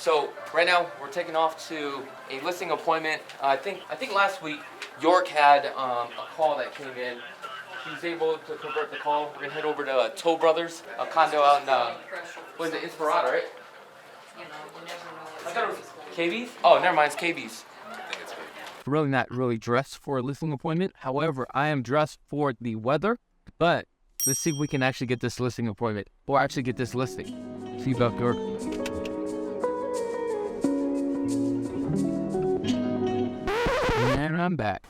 So right now we're taking off to a listing appointment. I think last week York had a call that came in. He was able to convert the call. We're gonna head over to Toll Brothers, a condo out in what is it, Inspirada, right? You know, you never know. I thought it was KB's. Oh, never mind, it's KB's. Really not really dressed for a listing appointment. However, I am dressed for the weather. But let's see if we can actually get this listing appointment or actually get this listing. See about York. And I'm back.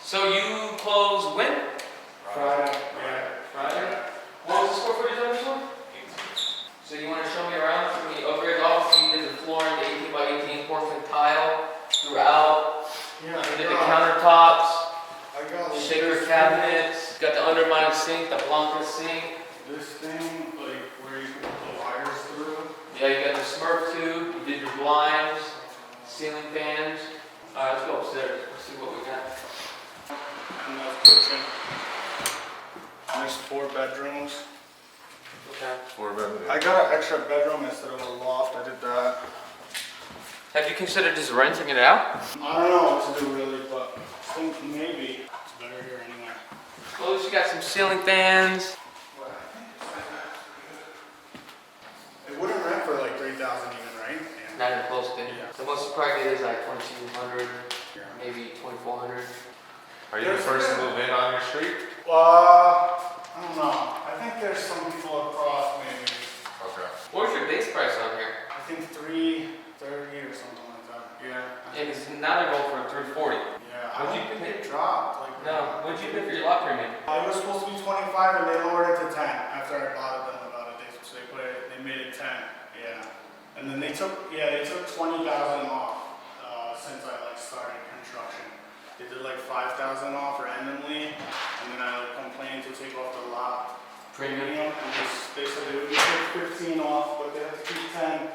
So you close when? Friday. Yeah. Friday? What was the square footage on this one? So you want to show me around? So when you upgrade, obviously you did the flooring, the 18 by 18 porcelain tile throughout. Yeah. You did the countertops, I got the shaker cabinets, got the undermined sink, the Blanca sink. this thing, like where you can put the wires through. Yeah, you got the Smurf tube, you did your blinds, ceiling fans. Alright, let's go upstairs. Let's see what we got. And that's kitchen. Nice 4 bedrooms. Okay. 4 bedroom. I got an extra bedroom instead of a loft. I did that. Have you considered just renting it out? I don't know what to do really, but I think maybe it's better here anyway. Well, at least you got some ceiling fans. Well, it wouldn't rent for like 3,000 even, right? Yeah. Not even close to it. Yeah. The most you probably get is like 2,200, Yeah. maybe 2,400. Are you the first to move in on your street? I don't know. I think there's some people across maybe. Okay. What's your base price on here? I think 330 or something like that. Yeah. Yeah, because now they're going for 340. Yeah. I What'd don't you think pay? it dropped. Like, No, what'd you pay for your lot premium? It was supposed to be 25 and they lowered it to 10 after I bothered them about it. So they put it, they made it 10. Yeah. And then they took 20,000 off since I like started construction. They did like 5,000 off randomly, and then I like complained to take off the lot Premium? and they said they would take 15 off, but they had to keep 10.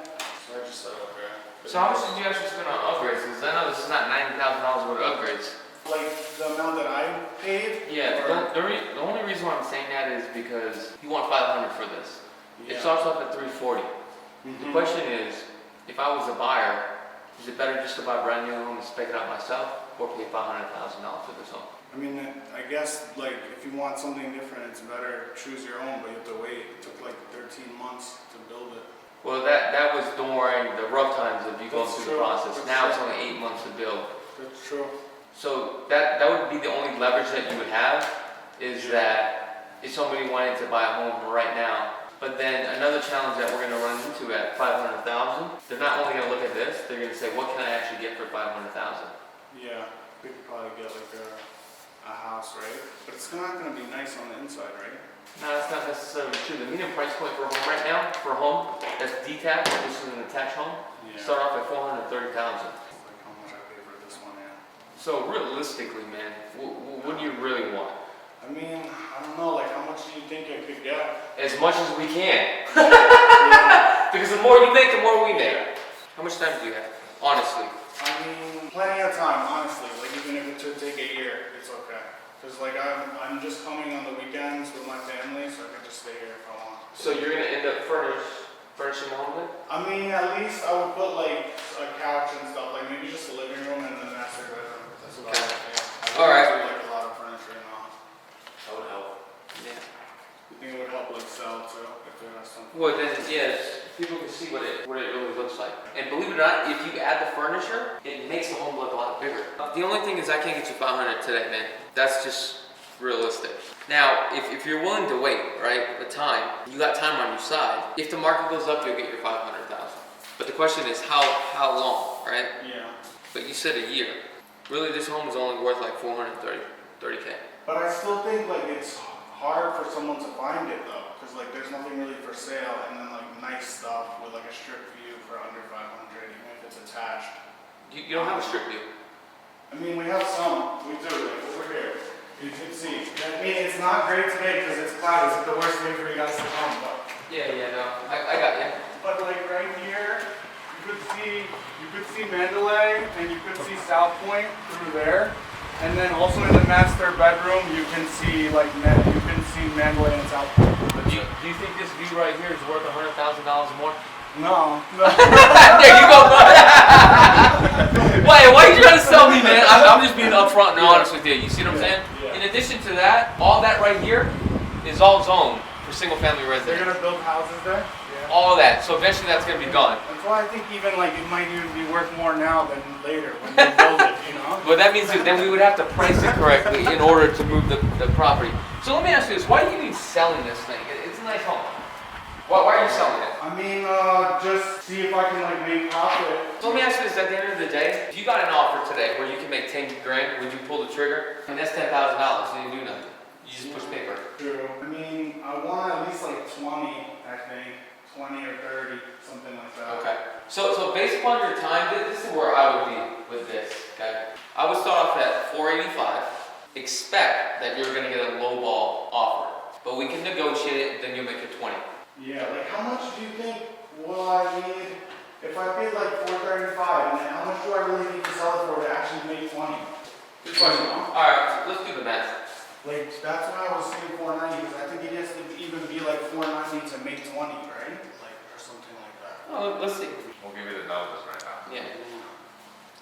So I just said okay. So how much did you actually spend on upgrades? Because I know this is not $90,000 worth of upgrades. Like the amount that I paid? Yeah, or- the only reason why I'm saying that is because you want 500 for this. It starts off at 340. The question is, if I was a buyer, is it better just to buy a brand new home and spec it out myself, or pay $500,000 for this home? I mean, I guess like if you want something different, it's better choose your own, but you have to wait. It took like 13 months to build it. Well, that was during the rough times of you going That's through the true. process. That's Now it's true. only 8 months to build. That's true. So that would be the only leverage that you would have, is that if somebody wanted to buy a home right now. But then another challenge that we're going to run into at 500,000, they're not only going to look at this, they're going to say, what can I actually get for 500,000? Yeah, we could probably get like a house, right? But it's not going to be nice on the inside, right? No, that's not necessarily true. The median price point for a home right now, for a home that's detached, this is an attached home, start off at 430,000. Like how much I pay for this one, yeah. So realistically, man, what do you really want? I mean, I don't know, like how much do you think I could get? As much as we can. Yeah, Because the more you make, the more we make. How much time do you have? Honestly. I mean, plenty of time, honestly. Like even if it should take a year, it's okay. Because like I'm just coming on the weekends with my family, so I can just stay here if I want. So you're going to end up furnishing the home then? I mean, at least I would put like a couch and stuff, like maybe just a living room and the master bedroom. That's about it. Yeah. All right. I like a lot of furniture and all. That would help. Yeah. You think it would help like sell too, if there was something? Well then, yes, people can see what it really looks like. And believe it or not, if you add the furniture, it makes the home look a lot bigger. The only thing is I can't get you 500 today, man. That's just realistic. Now, if you're willing to wait, right, the time, you got time on your side. If the market goes up, you'll get your 500,000. But the question is how long, right? Yeah. But you said a year. Really, this home is only worth like 30K. But I still think like it's hard for someone to find it though, because like there's nothing really for sale, and then like nice stuff with like a strip view for under 500, even if it's attached. You don't have a strip view. I mean, we have some. We do, like over here. You can see. I mean, it's not great today because it's cloudy. It's the worst day for you guys to come, but. Yeah, no, I got you. But like right here, you could see Mandalay, and you could see South Point through there. And then also in the master bedroom, you can see Mandalay and South Point. Do you think this view right here is worth $100,000 more? No. There you go, bud. Why are you trying to sell me, man? I'm just being upfront and honest with you. You see what I'm saying? Yeah. In addition to that, all that right here is all zoned for single-family They're residents. gonna build houses there. Yeah. All of that. So eventually that's gonna be gone. That's why I think even like it might even be worth more now than later when they build it. You know. But that means that then we would have to price it correctly in order to move the property. So let me ask you this: why are you even selling this thing? It's a nice home. Why are you selling it? I mean, just see if I can like make profit. So let me ask you this: at the end of the day, if you got an offer today where you can make 10 grand, would you pull the trigger? And that's $10,000. You didn't do nothing. You just push paper. True. I mean, I want at least like 20. I think 20 or 30, something like that. Okay. So based upon your time, this is where I would be with this. Okay. I would start off at 485. Expect that you're going to get a low ball offer, but we can negotiate it. Then you'll make it 20. Yeah, like how much do you think will I need if I paid like 435, and then how much do I really need to sell it for to actually make 20? Good question. All right, let's do the math. Like that's why I was saying 490, because I think it has to even be like 490 to make 20, right? Like or something like that. Well, let's see. We'll give you the numbers right now. Yeah.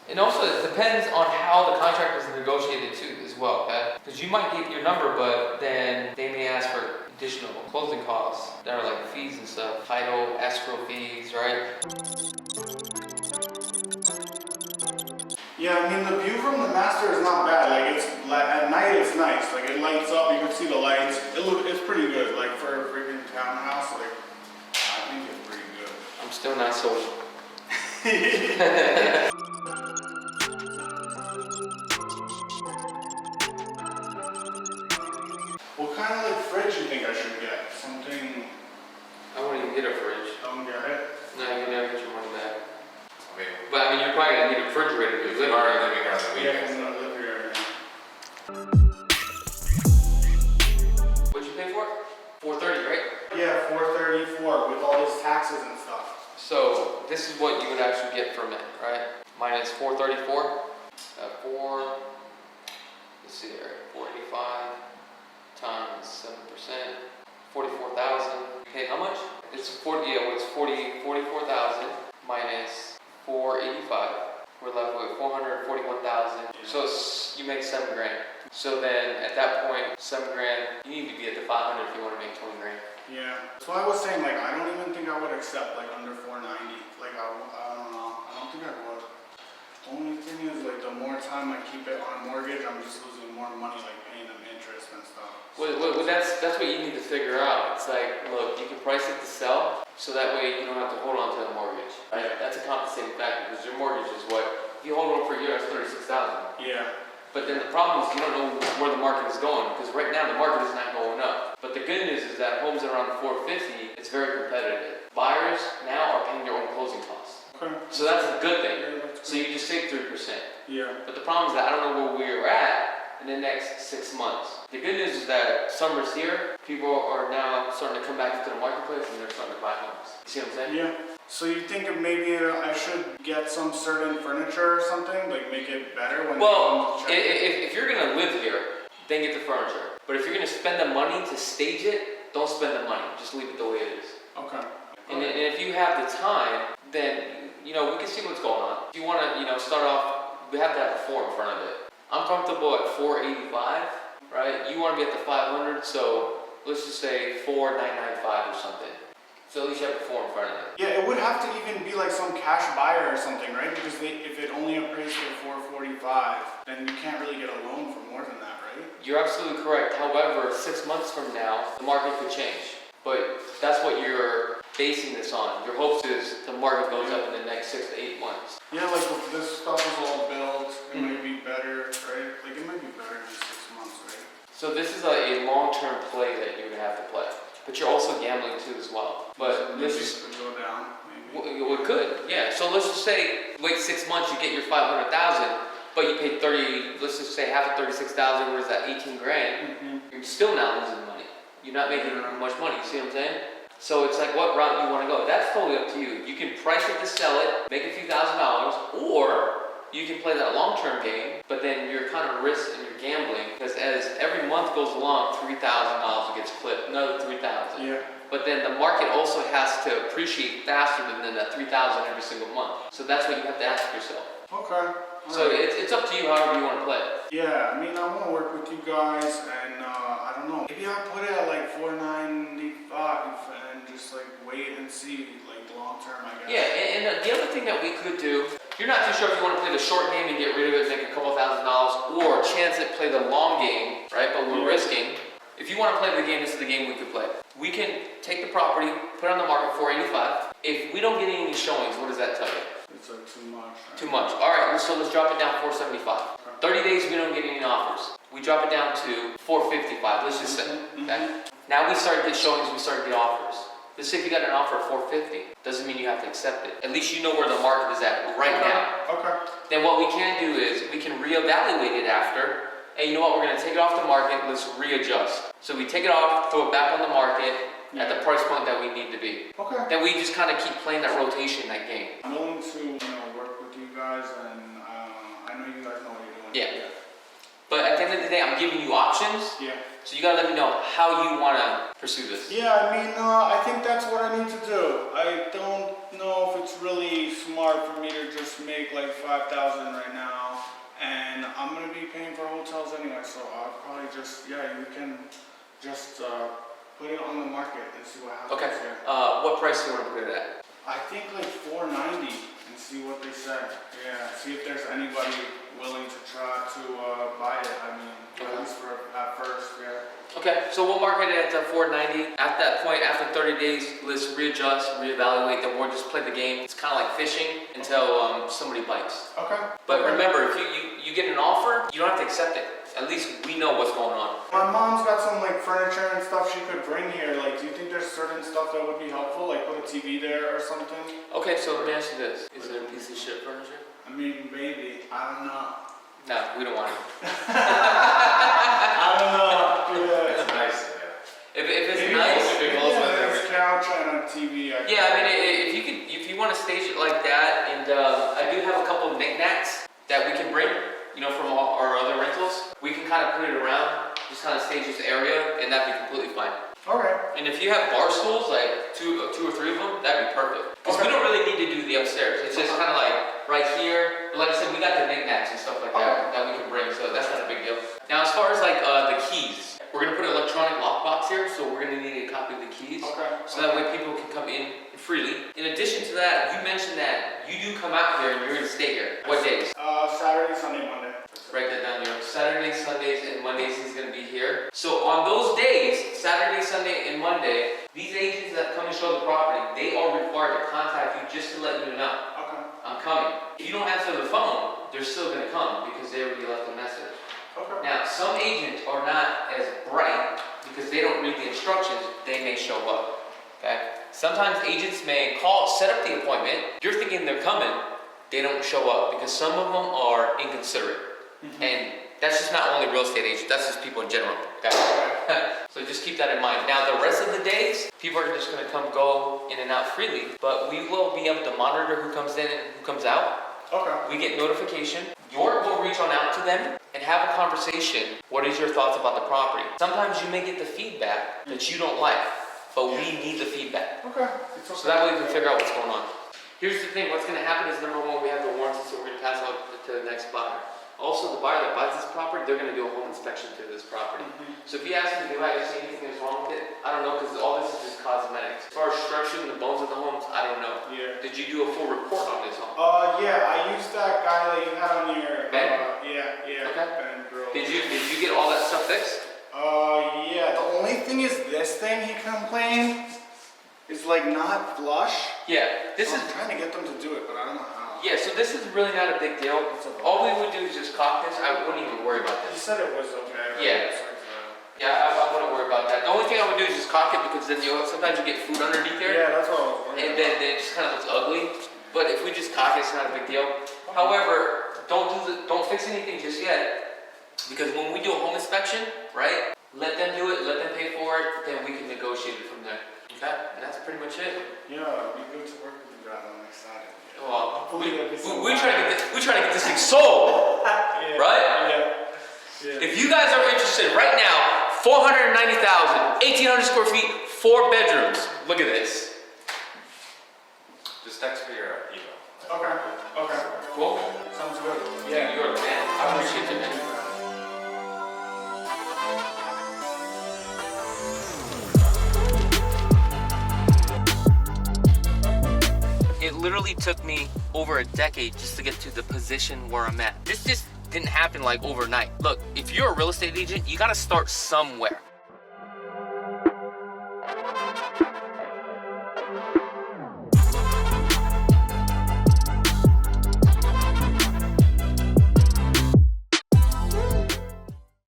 And also, it depends on how the contractors are negotiated too, as well. Okay? Because you might get your number, but then they may ask for additional closing costs. There are like fees and stuff, title, escrow fees, right? Yeah, I mean the view from the master is not bad. Like it's at night, it's nice. Like it lights up. You can see the lights. It's pretty good. Like for a freaking townhouse, like I think it's pretty good. I'm still not sold. What kind of like fridge you think I should get? Something. I wouldn't even get a fridge. Don't get it. No, you never get your money back. I mean, But I mean, you're probably gonna need a refrigerator to if live you are in. living here on the Yeah, weekends, I'm gonna live here. What'd you pay for it? 430, right? Yeah, 434 with all those taxes and stuff. So this is what you would actually get from it, right? Minus 434. Let's see here. 485 times 7%. 44,000. You paid how much? It's 44,000 minus 485. We're left with 441,000. So you make 7 grand. So then at that point, 7 grand, you need to be at the 500 if you want to make 20 grand. Yeah. So I was saying like I don't even think I would accept like under 490. Like I don't know. I don't think I would. Only thing is like the more time I keep it on mortgage, I'm just losing more money, like paying them interest and stuff. Well, that's what you need to figure out. It's like, look, you can price it to sell, so that way you don't have to hold on to the mortgage. Right? That's a compensating factor because your mortgage is what? If you hold on for a year, it's 36,000. Yeah. But then the problem is you don't know where the market is going because right now the market is not going up. But the good news is that homes are around 450, it's very competitive. Buyers now are paying their own closing costs. Okay. So that's a good thing. Yeah, that's So you just save 3%. Yeah. But the problem is that I don't know where we're at in the next 6 months. The good news is that summer's here. People are now starting to come back into the marketplace and they're starting to buy homes. You see what I'm saying? Yeah. So you think maybe I should get some certain furniture or something, like make it better when Well, they come to check it? if you're gonna live here, then get the furniture. But if you're gonna spend the money to stage it, don't spend the money. Just leave it the way it is. Okay. And if you have the time, then we can see what's going on. If you want to, start off, we have to have a 4 in front of it. I'm comfortable at 485, right? You want to be at the 500, so let's just say 4995 or something. So at least you have a form in front of you. Yeah, it would have to even be like some cash buyer or something, right? Because if it only appraised for 445, then you can't really get a loan for more than that, right? You're absolutely correct. However, 6 months from now, the market could change. But that's what you're basing this on. Your hopes is the market goes up in the next 6 to 8 months. Yeah, like if this stuff is all built, it might be better, right? Like it might be better in 6 months, right? So this is a long-term play that you would have to play. But you're also gambling too as well. But Maybe let's just, it could go down, maybe. it could, yeah. So let's just say, wait 6 months, you get your 500,000, but you pay 30, let's just say half of 36,000, what is that, 18 grand? You're still not losing money. You're not making much money, you see what I'm saying? So it's like what route you want to go. That's totally up to you. You can price it to sell it, make a few $1,000s, or you can play that long-term game, but then you're kind of risk and you're gambling, because as every month goes along, $3,000 gets clipped, another 3,000. Yeah. But then the market also has to appreciate faster than that 3,000 every single month. So that's what you have to ask yourself. Okay. So it's up to you however you want to play it. Yeah, I mean, I want to work with you guys, and I don't know. Maybe I'll put it at like 495 and just like wait and see, like long term, I guess. Yeah, and the other thing that we could do, if you're not too sure if you want to play the short game and get rid of it, make a couple $1,000, or chance it, play the long game, right? But we're risking. If you want to play the game, this is the game we could play. We can take the property, put it on the market for 485. If we don't get any showings, what does that tell you? It's like too much. Right? Too much. All right, so let's drop it down 475. 30 days, we don't get any offers. We drop it down to 455, let's just say, okay? Now we start to get showings, we start to get offers. Let's say if you got an offer of 450, doesn't mean you have to accept it. At least you know where the market is at right now. Okay. Then what we can do is, we can reevaluate it after. Hey, you know what, we're gonna take it off the market, let's readjust. So we take it off, throw it back on the market at the price point that we need to be. Okay. Then we just kind of keep playing that rotation, that game. I'm willing to, work with you guys, and I know you guys know what you're doing. Yeah. But at the end of the day, I'm giving you options. Yeah. So you gotta let me know how you wanna pursue this. Yeah, I mean, I think that's what I need to do. I don't know if it's really smart for me to just make like 5,000 right now, and I'm gonna be paying for hotels anyway. So I'll probably just, you can just put it on the market and see what happens. Okay. Yeah. What price do you wanna put it at? I think like 490 and see what they say. Yeah, see if there's anybody willing to try to buy it. I mean, at least at first, yeah. Okay, so we'll market it at 490. At that point, after 30 days, let's readjust, reevaluate, then we'll just play the game. It's kind of like fishing until somebody bites. Okay. But remember, if you get an offer, you don't have to accept it. At least we know what's going on. My mom's got some like furniture and stuff she could bring here. Like, do you think there's certain stuff that would be helpful? Like put a TV there or something? Okay, so let me ask you this. Is it a piece of shit furniture? I mean, maybe. I don't know. No, we don't want it. I don't know. Yeah. It's nice, yeah. If it's Maybe nice. there's a couch and a TV. Yeah, I mean, if you want to stage it like that, and I do have a couple of knickknacks that we can bring, from our other rentals. We can kind of put it around, just kind of stage this area, and that'd be completely fine. Okay. And if you have bar stools, like two or three of them, that'd be perfect. Because we don't really need to do the upstairs. It's just kind of like right here. But like I said, we got the knickknacks and stuff like that we can bring, so that's not a big deal. Now, as far as like the keys, we're gonna put an electronic lockbox here, so we're gonna need a copy of the keys. Okay. So that way people can come in freely. In addition to that, you mentioned that you do come out here and you're gonna stay here. What days? Saturday, Sunday, Monday. Write that down here. Saturdays, Sundays, and Mondays he's going to be here. So on those days, Saturday, Sunday, and Monday, these agents that come and show the property, they are required to contact you just to let you know, Okay. I'm coming. If you don't answer the phone, they're still going to come because they already left a message. Okay. Now, some agents are not as bright because they don't read the instructions, they may show up. Okay? Sometimes agents may set up the appointment, you're thinking they're coming, they don't show up because some of them are inconsiderate. And that's just not only real estate agents, that's just people in general. Okay? So just keep that in mind. Now the rest of the days, people are just going to go in and out freely, but we will be able to monitor who comes in and who comes out. Okay. We get notification. York will reach on out to them and have a conversation. What is your thoughts about the property? Sometimes you may get the feedback that you don't like, but we need the feedback. Okay. It's okay. So that way we can figure out what's going on. Here's the thing, what's going to happen is number one, we have the warranty, so we're going to pass out to the next buyer. Also, the buyer that buys this property, they're gonna do a home inspection to this property. So if you ask me, do I see anything is wrong with it? I don't know, because all this is just cosmetics. As far as structure and the bones of the homes, I don't know. Yeah. Did you do a full report on this home? Yeah, I used that guy that you had on your. Ben? Yeah. Okay. Ben Grill. Did you get all that stuff fixed? Yeah. The only thing is this thing he complained is like not flush. Yeah, this is, I'm trying to get them to do it, but I don't know how. yeah, so this is really not a big deal. All we would do is just caulk this. I wouldn't even worry about He this. said it was okay. Right? Yeah. Yeah, I wouldn't worry about that. The only thing I would do is just caulk it, because then sometimes you get food underneath there. Yeah, that's what I was worried And about. then it just kind of looks ugly. But if we just caulk it, it's not a big deal. However, don't fix anything just yet, because when we do a home inspection, right? Let them do it, let them pay for it, then we can negotiate it from there. Okay, and that's pretty much it. Yeah, it'd be good to work with you guys. I'm excited. Well, Hopefully that'd be so we try to get this thing sold, Yeah. right? Yeah. If you guys are interested right now, 490,000, 1,800 square feet, 4 bedrooms. Look at this. Just text me your email. Okay. Cool. Sounds good. Yeah, you're the man. I appreciate it, man. It literally took me over a decade just to get to the position where I'm at. This just didn't happen like overnight. Look, if you're a real estate agent, you gotta start somewhere.